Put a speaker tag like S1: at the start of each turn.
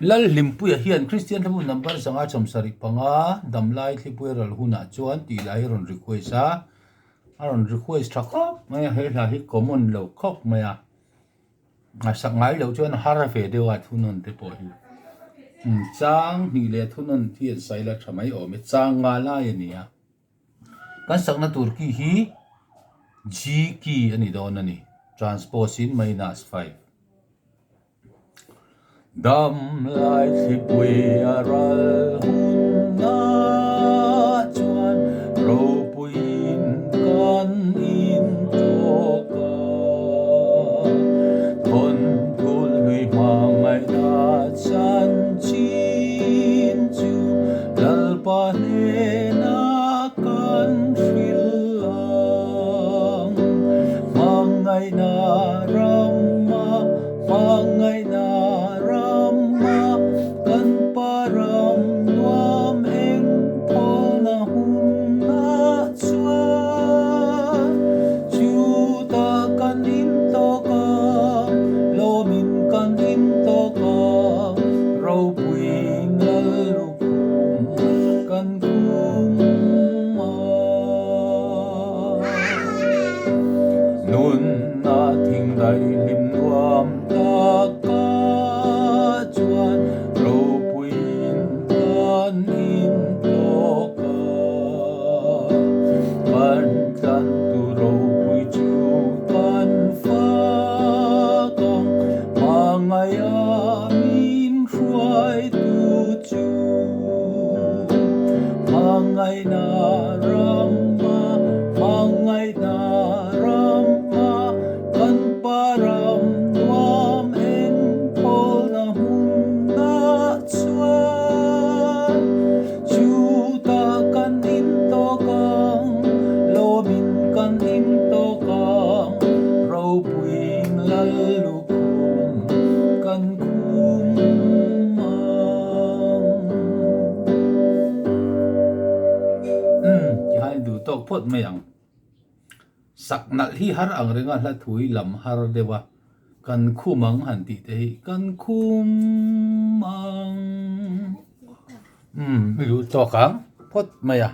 S1: lal limpu ya hian Christian thabu number sanga chomsari panga damlai thlipu ral huna chuan ti lai ron request a aron request thakop maya he la hi common lo khop maya a sangai lo chuan har ve dewa thunon te po hi chang ni le thunon thian saila thamai o me chang nga la ya nia kan sakna turki hi g key ani don ani transpose in -5 dam lai si pui aral na chuan ro puin kan in to ka thon thul hui ma ngai na chan chin chu dal pa ne na kan fil lang mangai na rama mangai na kan param nuam eng pol na hun na chua chu ta kan in to ka lo min kan in to ka ro puing lal lu kan kum ma nun na thing dai lim nuam ta ka chuan ro puin kan in to ka kan kan tu ro pui chu kan fa kong mangai a min hruai tu chu mangai na rama mangai na rama kan param nuam eng pol na hun na chua chu ta kan in to kang lo min kan in to kang ro puing lal lu kum kan kum ki hai du tok phot me yang saknal hi har ang renga hla thui lam har dewa kan khumang han ti te kan khumangไม่รู้ตัวกังพดมาอ่ะ